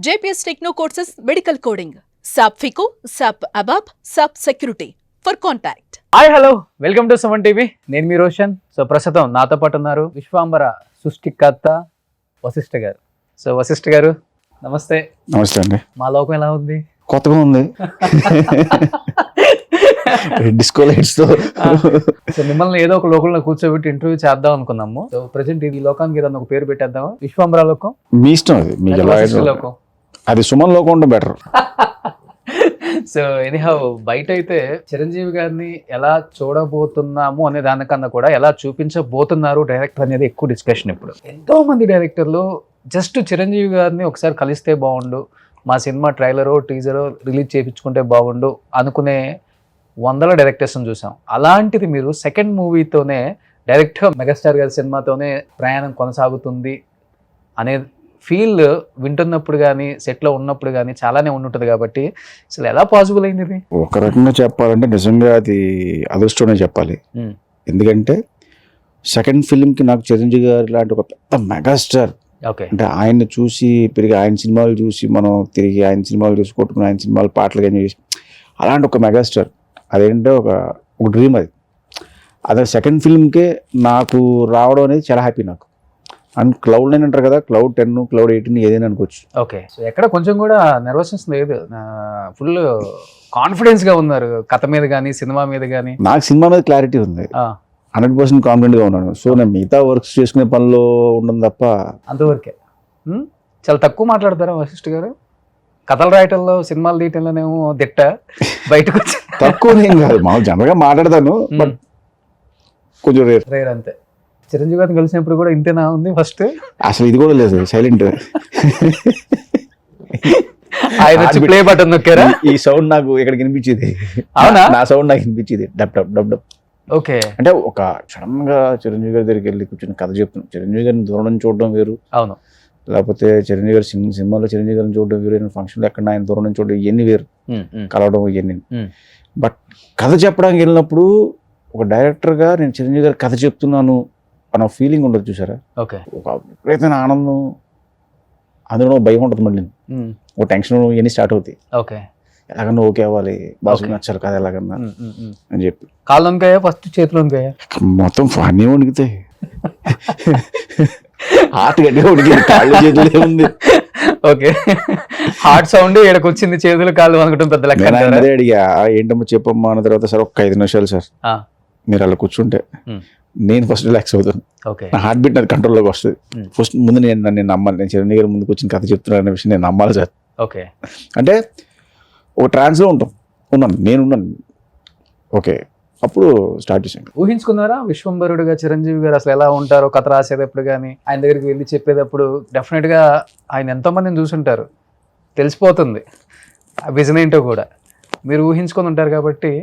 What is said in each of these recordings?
JPS Techno Courses Medical Coding, SAP FICO, SAP ABAP, SAP Security. For contact. Hi hello welcome to Suman TV. నేను మీ Roshan. So ప్రస్తుతం నాతో పాటు ఉన్నారు విశ్వాంబర సృష్టికర్త వశిష్ఠ గారు. సో వశిష్ఠ గారు నమస్తే. నమస్తే అండి. మా లోకం ఎలా ఉంది? కొత్తగా ఉంది. డిస్కో లైట్స్ తో. సో మిమ్మల్ని ఏదో ఒక లోకంలో కూర్చోబెట్టి ఇంటర్వ్యూ చేద్దాం అనుకున్నాము. సో ప్రెసెంట్ ఈ లోకానికి ఏదైనా ఒక పేరు పెట్టేద్దాం. విశ్వాంబర లోకం మీ ఇష్టం, అది మీకు ఎలా లోకం. అది సుమన్ లోకం ఉంటే బెటర్. సో ఎనీహౌ బయట అయితే చిరంజీవి గారిని ఎలా చూడబోతున్నాము అనే దానికన్నా కూడా ఎలా చూపించబోతున్నారు డైరెక్టర్ అనేది ఎక్కువ డిస్కషన్. ఇప్పుడు ఎంతో మంది డైరెక్టర్లు జస్ట్ చిరంజీవి గారిని ఒకసారి కలిస్తే బాగుండు, మా సినిమా ట్రైలరో టీజరో రిలీజ్ చేయించుకుంటే బాగుండు అనుకునే వందల డైరెక్టర్స్ని చూసాం. అలాంటిది మీరు సెకండ్ మూవీతోనే డైరెక్ట్గా మెగాస్టార్ గారి సినిమాతోనే ప్రయాణం కొనసాగుతుంది అనే ఫీల్ వింటున్నప్పుడు కానీ సెట్లో ఉన్నప్పుడు కానీ చాలానే ఉంటుంటుంది. కాబట్టి అసలు ఎలా పాసిబుల్ అయింది ఇది? ఒక రకంగా చెప్పాలంటే నిజంగా అది అదృష్టమే చెప్పాలి. ఎందుకంటే సెకండ్ ఫిల్మ్కి నాకు చిరంజీవి గారి లాంటి ఒక పెద్ద మెగాస్టార్, అంటే ఆయన్ని చూసి పెరిగి ఆయన సినిమాలు చూసి మనం తిరిగి ఆయన సినిమాలు చూసి కొట్టుకుని ఆయన సినిమాలు పాటలు కానీ చూసి అలాంటి ఒక మెగాస్టార్ అదేంటంటే ఒక డ్రీమ్. అదే సెకండ్ ఫిల్మ్కే నాకు రావడం అనేది చాలా హ్యాపీ నాకు. అండ్ క్లౌడ్ 9 అంటారు కదా, క్లౌడ్ 10 క్లౌడ్ 18 ఏదైనా అనుకోవచ్చు. ఓకే. సో ఎక్కడ కొంచెం కూడా నర్వస్నెస్ లేదు, ఫుల్ కాన్ఫిడెన్స్గా ఉన్నారు కథ మీద కానీ సినిమా మీద కానీ. నాకు సినిమా మీద క్లారిటీ ఉంది, 100% కాన్ఫిడెంట్గా ఉన్నాను. సో నేను మిగతా వర్క్స్ చేసుకునే పనిలో ఉండడం తప్ప అంతవరకే. చాలా తక్కువ మాట్లాడతారా వశిష్ఠ గారు? కథలు రాయటంలో సినిమాలు తీయటంలోనేమో దిట్ట, బయటకు వచ్చి తక్కువ ఏం కాదు, మామూలు జనరల్గా మాట్లాడతాను, బట్ కొంచెం రేర్ అంతే. చిరంజీవి గారిని కలిసినప్పుడు కూడా ఇంతేనా ఉంది? ఫస్ట్ అసలు ఇది కూడా లేదు, సైలెంట్. ఆయన వచ్చి ప్లే బటన్ నొక్కారా? ఈ సౌండ్ నాకు ఇక్కడ వినిపించేది. అవునా? నా సౌండ్ నాకు వినిపించేది, డబ్ డబ్ డబ్ డబ్. ఓకే. అంటే ఒక సడన్ గా చిరంజీవి గారి దగ్గరికి వెళ్ళి కూర్చొని కథ చెప్తున్నాను. చిరంజీవి గారిని దూరం నుంచి చూడడం వేరు, అవును. లేకపోతే చిరంజీవి గారి సినిమాలో చిరంజీవి గారిని చూడడం వేరు, ఫంక్షన్లో ఎక్కడ ఆయన దూరం నుంచి చూడడం ఇవన్నీ వేరు, కలవడం ఇవన్నీ. బట్ కథ చెప్పడానికి వెళ్ళినప్పుడు ఒక డైరెక్టర్గా నేను చిరంజీవి గారి కథ చెప్తున్నాను అన్న ఫీలింగ్ ఉండదు చూసారా. ఓకే. ఒక విపరీతమైన ఆనందం, అందులో భయం ఉంటుంది, మళ్ళీ ఒక టెన్షన్ ఇవన్నీ స్టార్ట్ అవుతాయి. ఓకే. ఎలాగన్నా ఓకే అవ్వాలి, బాసుకు నచ్చాలి కదా ఎలాగన్నా అని చెప్పి. కాళ్ళు వణికాయా ఫస్ట్? చేతులు వణికాయా? మొత్తం అన్నీ వణికితాయి, హార్ట్ గట్టిగా వణికింది, కాళ్ళు చేతులు ఉంది. ఓకే. హార్ట్ సౌండ్ ఇక్కడికి వచ్చింది, చేతులు కాళ్ళు వణకటం పెద్ద లెక్క. అదే అడిగా, ఏంటమ్మా చెప్పమ్మా అన్న తర్వాత, సార్ ఒక 5 నిమిషాలు సార్ మీరు అలా కూర్చుంటే నేను ఫస్ట్ రిలాక్స్ అవుతాను, నా హార్ట్ బీట్ నాది కంట్రోల్లోకి వస్తుంది. ఫస్ట్ ముందు నేను నమ్మాలి, నేను చిరంజీవి గారి ముందుకు వచ్చిన కథ చెప్తున్నాను అనే విషయం నేను నమ్మాలి సార్. ఓకే. అంటే ఒక ట్రాన్స్లో నేనున్నాను. ఓకే, అప్పుడు స్టార్ట్ చేశాను. ఊహించుకున్నారా విశ్వంబరుడుగా చిరంజీవి గారు అసలు ఎలా ఉంటారో? కథ రాసేటప్పుడు కానీ ఆయన దగ్గరికి వెళ్ళి చెప్పేటప్పుడు డెఫినెట్గా ఆయన ఎంతోమందిని చూసుంటారు, తెలిసిపోతుంది ఆ విజన్ ఏంటో కూడా. మీరు ఊహించుకొని ఉంటారు కాబట్టి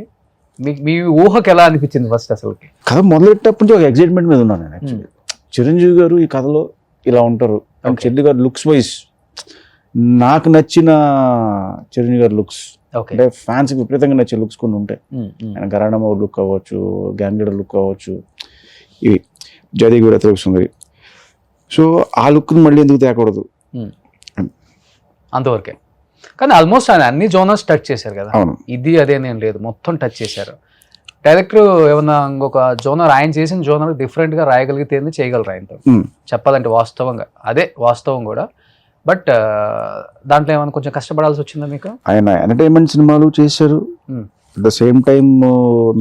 మీ ఊహకు ఎలా అనిపించింది ఫస్ట్? అసలు కథ మొదలెట్టప్పటి నుంచి ఒక ఎక్సైట్మెంట్ మీద ఉన్నాను నేను. యాక్చువల్లీ చిరంజీవి గారు ఈ కథలో ఇలా ఉంటారు, అండ్ చిరంజీవి గారు లుక్స్ వైజ్ నాకు నచ్చిన చిరంజీవి గారి లుక్స్, అంటే ఫ్యాన్స్కి విపరీతంగా నచ్చే లుక్స్ కొన్ని ఉంటాయి. ఆయన గరాణమ్మ లుక్ అవ్వచ్చు, గ్యాంగ్ లీడర్ లుక్ అవ్వచ్చు, ఇవి జయదేవి కూడా తెలుస్తుంది. సో ఆ లుక్ని మళ్ళీ ఎందుకు తేకూడదు అంతవరకే. కానీ ఆల్మోస్ట్ ఆయన అన్ని జోనర్స్ టచ్ చేశారు కదా, ఇది అదేనేం లేదు, మొత్తం టచ్ చేశారు. డైరెక్టర్ ఏమన్నా ఇంకొక జోనర్, ఆయన చేసిన జోనర్ డిఫరెంట్గా రాయగలిగితే చేయగలరు ఆయనతో, చెప్పాలంటే వాస్తవంగా అదే వాస్తవం కూడా. బట్ దాంట్లో ఏమైనా కొంచెం కష్టపడాల్సి వచ్చిందా మీకు? ఆయన ఎంటర్టైన్మెంట్ సినిమాలు చేశారు, at the same time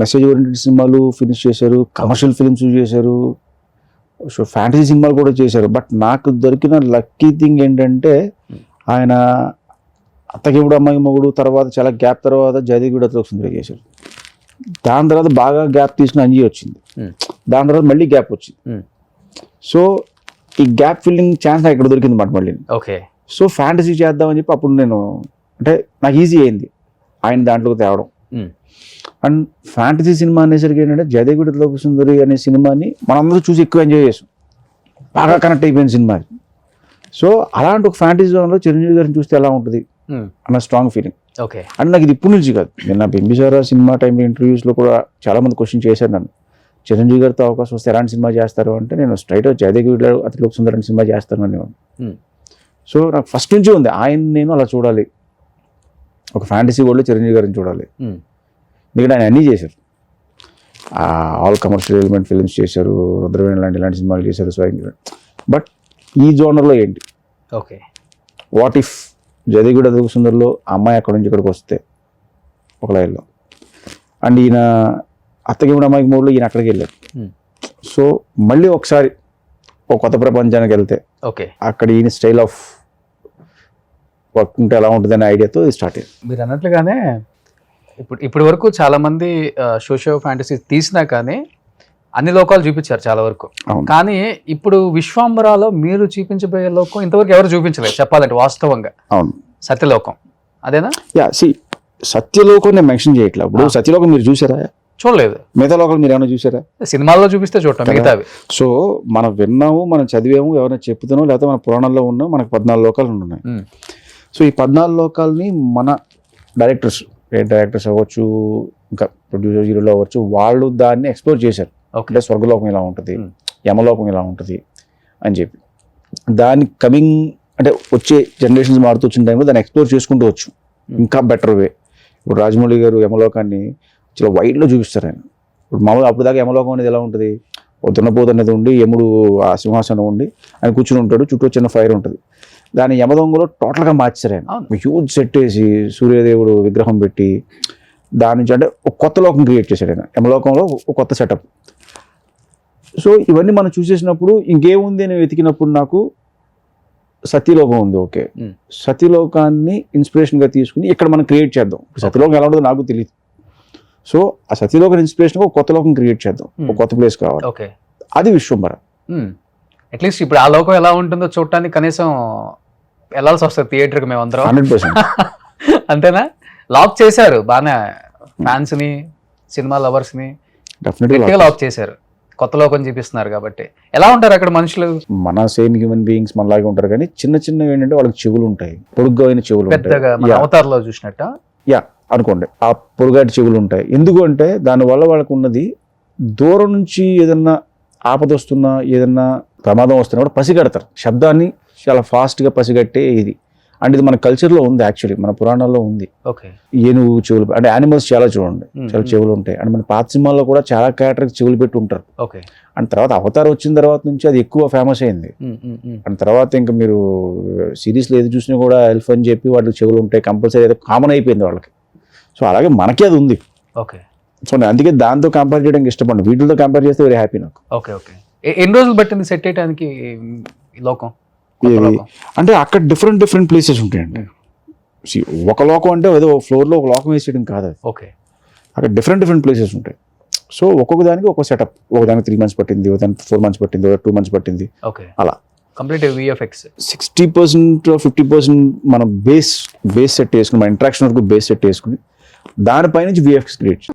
message oriented సినిమాలు ఫినిష్ చేశారు, కమర్షియల్ ఫిల్మ్స్ చేశారు, సో ఫ్యాంటసీ సినిమాలు కూడా చేశారు. బట్ నాకు దొరికిన లక్కీ థింగ్ ఏంటంటే ఆయన అత్తకిప్పుడు అమ్మాయి మొగుడు తర్వాత చాలా గ్యాప్ తర్వాత జయదేవి కూడా సుందరి చేశారు. దాని తర్వాత బాగా గ్యాప్ తీసిన అంజీ వచ్చింది, దాని తర్వాత మళ్ళీ గ్యాప్ వచ్చింది. సో ఈ గ్యాప్ ఫిల్లింగ్ ఛాన్స్ నాకు ఇక్కడ దొరికింది మాట మళ్ళీ. ఓకే. సో ఫ్యాంటసీ చేద్దామని చెప్పి అప్పుడు నేను, అంటే నాకు ఈజీ అయింది ఆయన దాంట్లోకి తేవడం. అండ్ ఫ్యాంటసీ సినిమా అనేసరికి ఏంటంటే జయదేవి కూడా సుందరి అనే సినిమాని మనందరూ చూసి ఎక్కువ ఎంజాయ్ చేసాం, బాగా కనెక్ట్ అయిపోయిన సినిమా. సో అలాంటి ఒక ఫ్యాంటసీ జోన్లో చిరంజీవి గారిని చూస్తే ఎలా ఉంటుంది అన్న స్ట్రాంగ్ ఫీలింగ్. ఓకే. అండ్ నాకు ఇది ఇప్పుడు నుంచి కాదు, నేను నా బింబిసారా సినిమా టైంలో ఇంటర్వ్యూస్లో కూడా చాలా మంది క్వశ్చన్ చేశారు నన్ను, చిరంజీవి గారితో అవకాశం వస్తే ఎలాంటి సినిమా చేస్తారు అంటే, నేను స్ట్రైట్ జయదేవి అతిలోక సుందర్ సినిమా చేస్తాను అనేవాడు. సో నాకు ఫస్ట్ నుంచి ఉంది ఆయన నేను అలా చూడాలి, ఒక ఫ్యాంటసీ వరల్డ్లో చిరంజీవి గారిని చూడాలి. ఎందుకంటే ఆయన అన్నీ చేశారు, ఆల్ కమర్షియల్ ఎలిమెంట్ ఫిల్మ్స్ చేశారు, రుద్రవేణి ఇలాంటి సినిమాలు చేశారు. బట్ ఈ జోనర్లో ఏంటి, ఓకే, వాట్ ఇఫ్ జదిగూడ సుందర్లో అమ్మాయి అక్కడ నుంచి ఇక్కడికి వస్తే ఒక లైన్లో, అండ్ ఈయన అత్తగిముడు అమ్మాయికి మూడులో ఈయన అక్కడికి వెళ్ళారు. సో మళ్ళీ ఒకసారి ఒక కొత్త ప్రపంచానికి వెళ్తే ఓకే, అక్కడ ఈయన స్టైల్ ఆఫ్ వర్క్ ఉంటే ఎలా ఉంటుంది అనే ఐడియాతో స్టార్ట్ అయ్యింది. మీరు అన్నట్లుగానే ఇప్పటి వరకు చాలా మంది సోషియో ఫ్యాంటసీ తీసినా కానీ అన్ని లోకాలు చూపించారు చాలా వరకు. అవును. కానీ ఇప్పుడు విశ్వాంబరాలో మీరు చూపించబోయే లోకం ఇంతవరకు ఎవరు చూపించలేదు చెప్పాలంటే వాస్తవంగా. అవును, సత్యలోకం అదేనా? సత్యలోకం నేను మెన్షన్ చేయట్లేదు. ఇప్పుడు సత్యలోకం మీరు చూసారా? చూడలేదు. మిగతా లోకాలు మీరు ఏమైనా చూసారా? సినిమాల్లో చూపిస్తే చూడటం, మిగతావి. సో మనం విన్నాము, మనం చదివాము, ఎవరైనా చెప్తున్నాం, లేకపోతే మన పురాణాల్లో ఉన్నాం, మనకు 14 లోకాలు ఉన్నాయి. సో ఈ 14 లోకాలని మన డైరెక్టర్స్ అవ్వచ్చు, ఇంకా ప్రొడ్యూసర్ హీరోలు అవ్వచ్చు, వాళ్ళు దాన్ని ఎక్స్ప్లోర్ చేశారు. అంటే స్వర్గలోకం ఇలా ఉంటుంది, యమలోకం ఇలా ఉంటుంది అని చెప్పి దాన్ని కమింగ్ అంటే వచ్చే జనరేషన్స్ మారుతూ వచ్చిన టైంలో దాన్ని ఎక్స్ప్లోర్ చేసుకుంటూ వచ్చు ఇంకా బెటర్ వే. ఇప్పుడు రాజమౌళి గారు యమలోకాన్ని చాలా వైడ్లో చూపిస్తారు ఆయన. ఇప్పుడు మామూలుగా అప్పుడు దాకా యమలోకం అనేది ఎలా ఉంటుంది, దున్నపోతు అనేది ఉండి యముడు ఆ సింహాసనం ఉండి ఆయన కూర్చుని ఉంటాడు, చుట్టూ చిన్న ఫైర్ ఉంటుంది. దాని యమదొంగలో టోటల్గా మార్చారు ఆయన. హ్యూజ్ సెట్ వేసి సూర్యదేవుడు విగ్రహం పెట్టి దాని నుంచి అంటే ఒక కొత్త లోకం క్రియేట్ చేశాడు ఆయన. యమలోకంలో ఒక కొత్త సెటప్. సో ఇవన్నీ మనం చూసేసినప్పుడు ఇంకేముంది అని వెతికినప్పుడు నాకు సత్యలోకం ఉంది. ఓకే, సత్యలోకాన్ని ఇన్స్పిరేషన్గా తీసుకుని ఇక్కడ మనం క్రియేట్ చేద్దాం. సత్యలోకం ఎలా ఉంటుందో నాకు తెలియదు. సో ఆ సత్యలోకం ఇన్స్పిరేషన్గా ఒక కొత్త లోకం క్రియేట్ చేద్దాం, ఒక కొత్త ప్లేస్ కావాలి. ఓకే, అది విశ్వంబర. అట్లీస్ట్ ఇప్పుడు ఆ లోకం ఎలా ఉంటుందో చూడటానికి కనీసం వెళ్ళాల్సి వస్తుంది థియేటర్కి మేమందరం. 100%. అంతేనా? లాక్ చేశారు బాగానే ఫ్యాన్స్ ని, సినిమా లవర్స్ ని గట్టిగా లాక్ చేశారు. కొత్త లోకం చూపిస్తున్నారు కాబట్టి. ఎలా ఉంటారు అక్కడ మనుషులు? మన సేమ్ హ్యూమన్ బీయింగ్స్ మనలాగే ఉంటారు, కానీ చిన్న చిన్నవి ఏంటంటే వాళ్ళకి చెవులు ఉంటాయి, పొడుగ్గా అయిన చెవులు పెద్దగా మన అవతార్లో చూసినట్ట అనుకోండి. ఆ పొడుగాటి చెవులు ఉంటాయి. ఎందుకు అంటే దానివల్ల వాళ్ళకు ఉన్నది దూరం నుంచి ఏదన్నా ఆపద వస్తున్నా, ఏదన్నా ప్రమాదం వస్తున్నా కూడా పసిగడతారు. శబ్దాన్ని చాలా ఫాస్ట్గా పసిగట్టే ఇది. అండ్ ఇది మన కల్చర్లో ఉంది, యాక్చువల్లీ మన పురాణాల్లో ఉంది. ఓకే, ఏనుగు చెవులు అంటే యానిమల్స్ చాలా చూడండి, చాలా చెవులు ఉంటాయి. అండ్ మన పాత సినిమాల్లో కూడా చాలా క్యారెక్టర్కి చెవులు పెట్టి ఉంటారు. ఓకే, అండ్ తర్వాత అవతార్ వచ్చిన తర్వాత నుంచి అది ఎక్కువ ఫేమస్ అయింది. అండ్ తర్వాత ఇంకా మీరు సిరీస్లో ఏది చూసినా కూడా ఎల్ఫ్ అని చెప్పి వాళ్ళకి చెవులు ఉంటాయి కంపల్సరీ, అయితే కామన్ అయిపోయింది వాళ్ళకి. సో అలాగే మనకి అది ఉంది. ఓకే, సో నేను అందుకే దాంతో కంపేర్ చేయడానికి ఇష్టపడి, వీటితో కంపేర్ చేస్తే వెరీ హ్యాపీ నాకు. Okay, okay. ఎన్ని రోజులు పట్టింది సెట్ చేయడానికి ఈ లోకం? అంటే అక్కడ డిఫరెంట్ ప్లేసెస్ ఉంటాయండి. ఒక లోకం అంటే ఏదో ఫ్లోర్లో ఒక లోకం వేసేయడం కాదు అది. ఓకే, అక్కడ డిఫరెంట్ ప్లేసెస్ ఉంటాయి. సో ఒక్కొక్క దానికి ఒక సెటప్, ఒక దానికి 3 months పట్టింది, ఒక దానికి 4 months పట్టింది, ఒక 2 months పట్టింది. ఓకే, అలా కంప్లీట్ విఎఫ్ఎక్స్ 60% 50% మనం బేస్ సెట్ చేసుకుని, మన ఇంట్రాక్షన్ వరకు బేస్ సెట్ చేసుకుని దానిపై నుంచి విఎఫ్ఎక్స్ క్రియేట్